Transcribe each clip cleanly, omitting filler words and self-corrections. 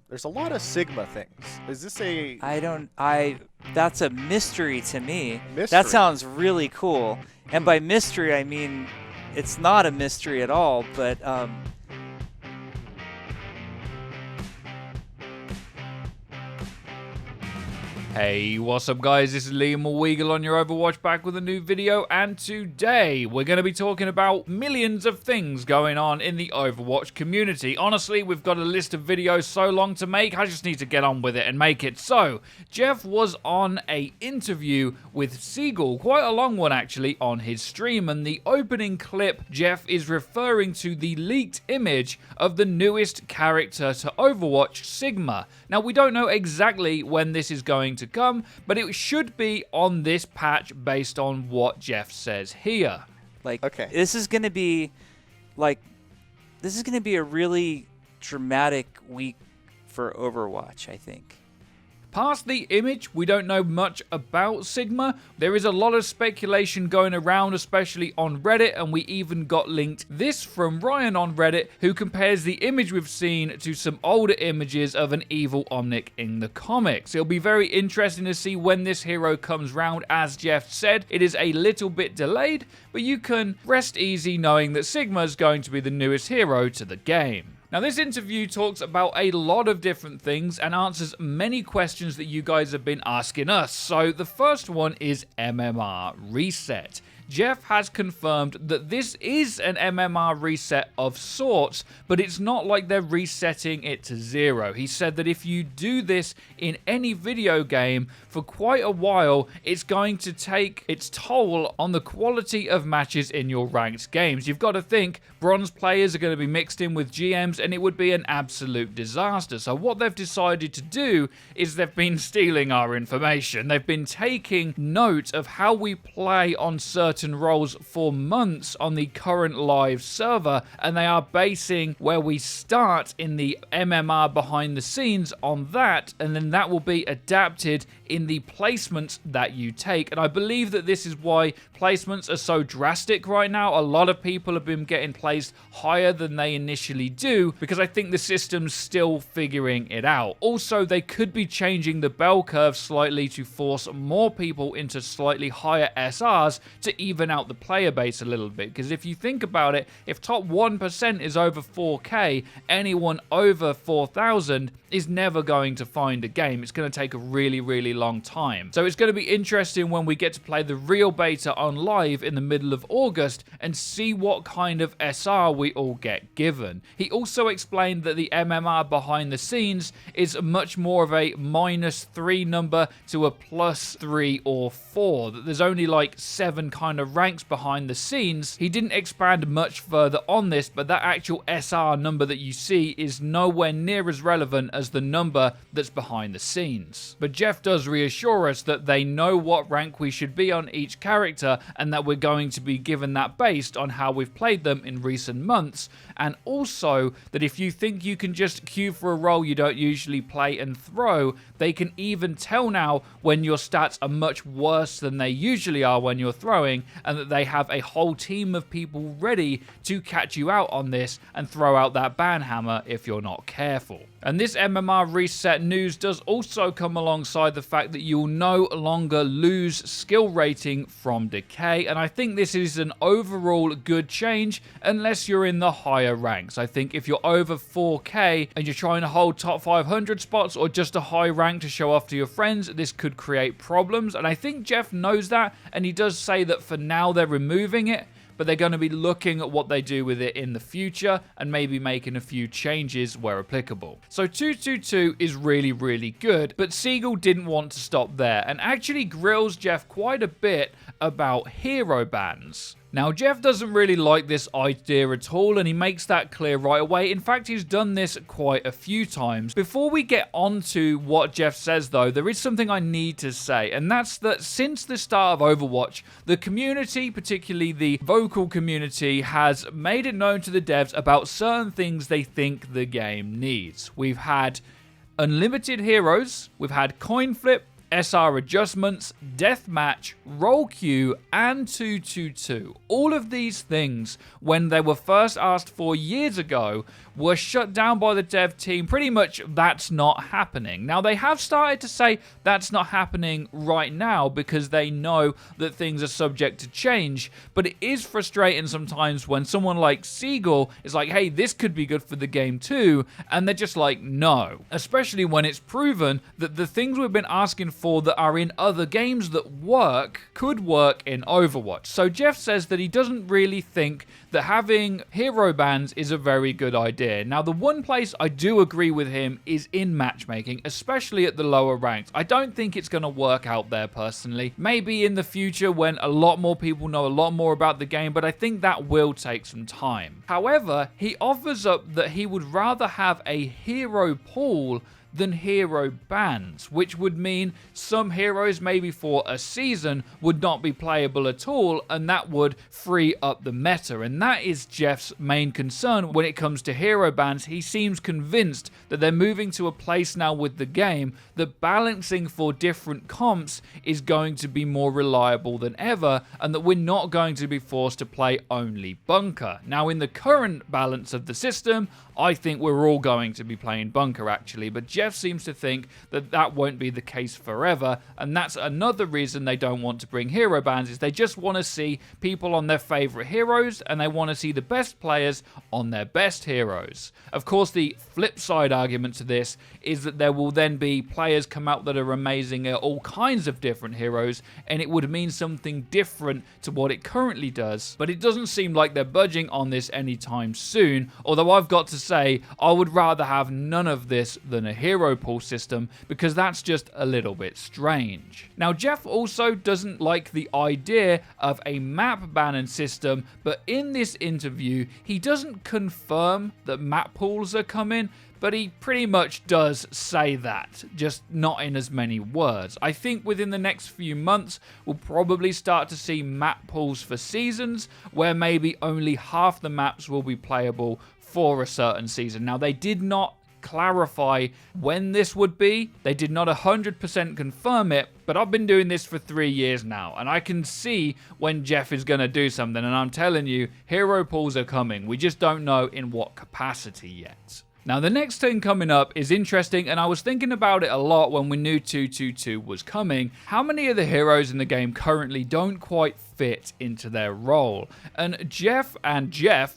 There's a lot of Sigma things. Is this a That's a mystery to me. mystery? That sounds really cool. And by mystery, I mean it's not a mystery at all, but Hey, what's up guys, this is Liam Weagle on your Overwatch, back with a new video, and today we're going to be talking about millions of things going on in the Overwatch community. Honestly, we've got a list of videos so long to make, I just need to get on with it and make it. So, Jeff was on a interview with Seagull, quite a long one actually, on his stream, and the opening clip, Jeff is referring to the leaked image of the newest character to Overwatch, Sigma. Now, we don't know exactly when this is going to come, but it should be on this patch based on what Jeff says here. This is going to be a really dramatic week for Overwatch, I think. Past the image, we don't know much about Sigma. There is a lot of speculation going around, especially on Reddit, and we even got linked this from Ryan on Reddit, who compares the image we've seen to some older images of an evil Omnic in the comics. It'll be very interesting to see when this hero comes round. As Jeff said, it is a little bit delayed, but you can rest easy knowing that Sigma is going to be the newest hero to the game. Now, this interview talks about a lot of different things and answers many questions that you guys have been asking us. So the first one is MMR Reset. Jeff has confirmed that this is an MMR reset of sorts, but it's not like they're resetting it to 0. He said that if you do this in any video game for quite a while, it's going to take its toll on the quality of matches in your ranked games. You've got to think, bronze players are going to be mixed in with GMs, and it would be an absolute disaster. So what they've decided to do is they've been stealing our information. They've been taking note of how we play on certain roles for months on the current live server, and they are basing where we start in the MMR behind the scenes on that, and then that will be adapted in the placements that you take. And I believe that this is why placements are so drastic right now. A lot of people have been getting placed higher than they initially do, because I think the system's still figuring it out. Also, they could be changing the bell curve slightly to force more people into slightly higher SRs to even out the player base a little bit, because if you think about it, if top 1% is over 4K, anyone over 4,000 is never going to find a game. It's going to take a really, really long time. So it's going to be interesting when we get to play the real beta on live in the middle of August and see what kind of SR we all get given. He also explained that the MMR behind the scenes is much more of a -3 number to a +3 or 4, that there's only like 7 kind of ranks behind the scenes. He didn't expand much further on this, but that actual SR number that you see is nowhere near as relevant as the number that's behind the scenes. But Jeff does reassure us that they know what rank we should be on each character, and that we're going to be given that based on how we've played them in recent months, and also that if you think you can just queue for a role you don't usually play and throw, they can even tell now when your stats are much worse than they usually are when you're throwing, and that they have a whole team of people ready to catch you out on this and throw out that ban hammer if you're not careful. And this MMR reset news does also come alongside the fact that you'll no longer lose skill rating from decay, and I think this is an overall good change unless you're in the higher ranks. I think if you're over 4K and you're trying to hold top 500 spots or just a high rank to show off to your friends, this could create problems, and I think Jeff knows that, and he does say that for now they're removing it, but they're going to be looking at what they do with it in the future and maybe making a few changes where applicable. So 222 is really, really good, but Seagull didn't want to stop there and actually grills Jeff quite a bit about hero bans. Now, Jeff doesn't really like this idea at all, and he makes that clear right away. In fact, he's done this quite a few times. Before we get on to what Jeff says, though, there is something I need to say, and that's that since the start of Overwatch, the community, particularly the vocal community, has made it known to the devs about certain things they think the game needs. We've had unlimited heroes, we've had coin flip, SR adjustments, deathmatch, role queue, and 222. All of these things, when they were first asked for years ago, were shut down by the dev team. Pretty much that's not happening. Now they have started to say that's not happening right now because they know that things are subject to change, but it is frustrating sometimes when someone like Seagull is like, hey, this could be good for the game too, and they're just like, no. Especially when it's proven that the things we've been asking for that are in other games that work could work in Overwatch. So Jeff says that he doesn't really think that having hero bans is a very good idea. Now, the one place I do agree with him is in matchmaking, especially at the lower ranks. I don't think it's going to work out there personally. Maybe in the future when a lot more people know a lot more about the game, but I think that will take some time. However, he offers up that he would rather have a hero pool than hero bans, which would mean some heroes maybe for a season would not be playable at all, and that would free up the meta. And that is Jeff's main concern when it comes to hero bans. He seems convinced that they're moving to a place now with the game that balancing for different comps is going to be more reliable than ever, and that we're not going to be forced to play only bunker. Now, in the current balance of the system, I think we're all going to be playing bunker actually, but Jeff seems to think that that won't be the case forever, and that's another reason they don't want to bring hero bans, is they just want to see people on their favorite heroes, and they want to see the best players on their best heroes. Of course, the flip side argument to this is that there will then be players come out that are amazing at all kinds of different heroes, and it would mean something different to what it currently does, but it doesn't seem like they're budging on this anytime soon, although I've got to say I would rather have none of this than a hero pool system, because that's just a little bit strange. Now, Jeff also doesn't like the idea of a map banning system, but in this interview he doesn't confirm that map pools are coming, but he pretty much does say that, just not in as many words. I think within the next few months, we'll probably start to see map pools for seasons, where maybe only half the maps will be playable for a certain season. Now, they did not clarify when this would be. They did not 100% confirm it, but I've been doing this for 3 years now, and I can see when Jeff is going to do something, and I'm telling you, hero pools are coming. We just don't know in what capacity yet. Now, the next thing coming up is interesting, and I was thinking about it a lot when we knew 222 was coming. How many of the heroes in the game currently don't quite fit into their role? And Jeff,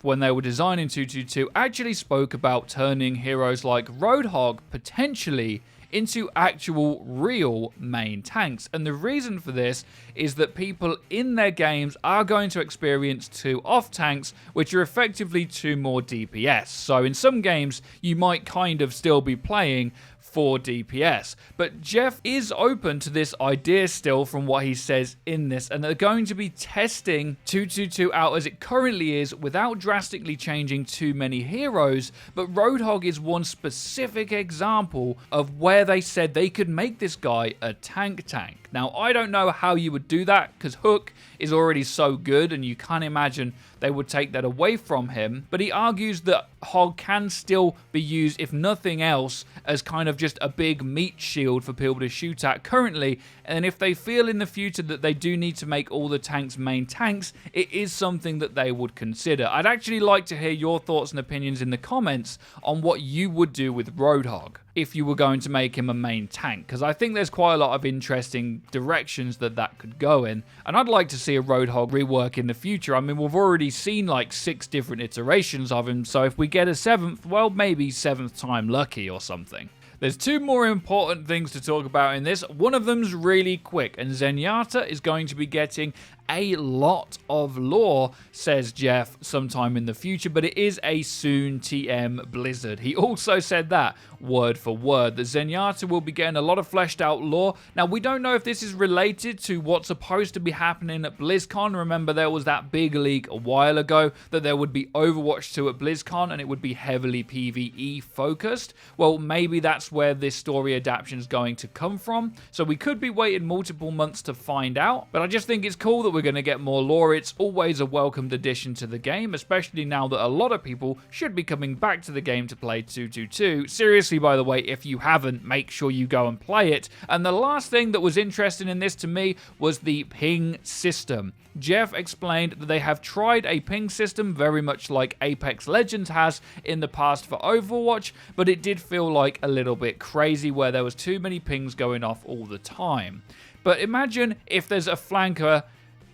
when they were designing 222, actually spoke about turning heroes like Roadhog potentially into actual real main tanks. And the reason for this is that people in their games are going to experience 2 off tanks, which are effectively 2 more DPS. So in some games, you might kind of still be playing 4 DPS. But Jeff is open to this idea still from what he says in this, and they're going to be testing 222 out as it currently is without drastically changing too many heroes. But Roadhog is one specific example of where they said they could make this guy a tank. Now, I don't know how you would do that, because Hook is already so good, and you can't imagine they would take that away from him. But he argues that Hog can still be used, if nothing else, as kind of just a big meat shield for people to shoot at currently. And if they feel in the future that they do need to make all the tanks main tanks, it is something that they would consider. I'd actually like to hear your thoughts and opinions in the comments on what you would do with Roadhog if you were going to make him a main tank, because I think there's quite a lot of interesting directions that could go in, and I'd like to see a Roadhog rework in the future. I mean, we've already seen like 6 different iterations of him, so if we get a 7th, well, maybe 7th time lucky or something. There's 2 more important things to talk about in this. One of them's really quick, and Zenyatta is going to be getting a lot of lore, says Jeff, sometime in the future, but it is a soon TM Blizzard. He also said that, word for word, that Zenyatta will be getting a lot of fleshed out lore. Now, we don't know if this is related to what's supposed to be happening at BlizzCon. Remember, there was that big leak a while ago that there would be Overwatch 2 at BlizzCon, and it would be heavily PvE focused. Well, maybe that's where this story adaptation is going to come from. So we could be waiting multiple months to find out, but I just think it's cool that that we're going to get more lore. It's always a welcomed addition to the game, especially now that a lot of people should be coming back to the game to play 222. Seriously, by the way, if you haven't, make sure you go and play it. And the last thing that was interesting in this to me was the ping system. Jeff explained that they have tried a ping system very much like Apex Legends has in the past for Overwatch, but it did feel like a little bit crazy where there was too many pings going off all the time. But imagine if there's a flanker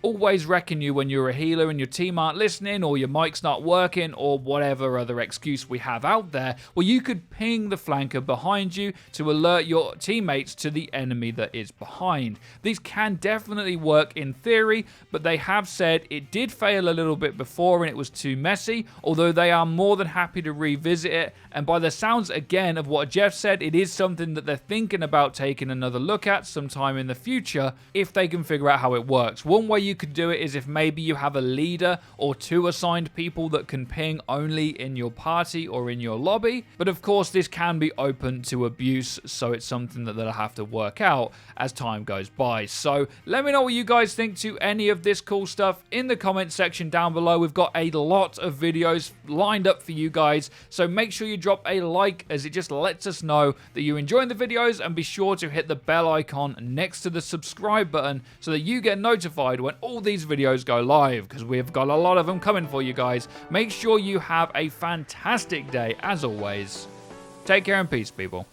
always wrecking you when you're a healer and your team aren't listening, or your mic's not working, or whatever other excuse we have out there. Well, you could ping the flanker behind you to alert your teammates to the enemy that is behind. These can definitely work in theory, but they have said it did fail a little bit before and it was too messy, although they are more than happy to revisit it. And by the sounds again of what Jeff said, it is something that they're thinking about taking another look at sometime in the future if they can figure out how it works. One way you could do it is if maybe you have a leader or 2 assigned people that can ping only in your party or in your lobby. But of course, this can be open to abuse, so it's something that they'll have to work out as time goes by. So let me know what you guys think to any of this cool stuff in the comment section down below. We've got a lot of videos lined up for you guys, so make sure you drop a like, as it just lets us know that you're enjoying the videos, and be sure to hit the bell icon next to the subscribe button so that you get notified when all these videos go live, because we've got a lot of them coming for you guys. Make sure you have a fantastic day as always. Take care and peace, people.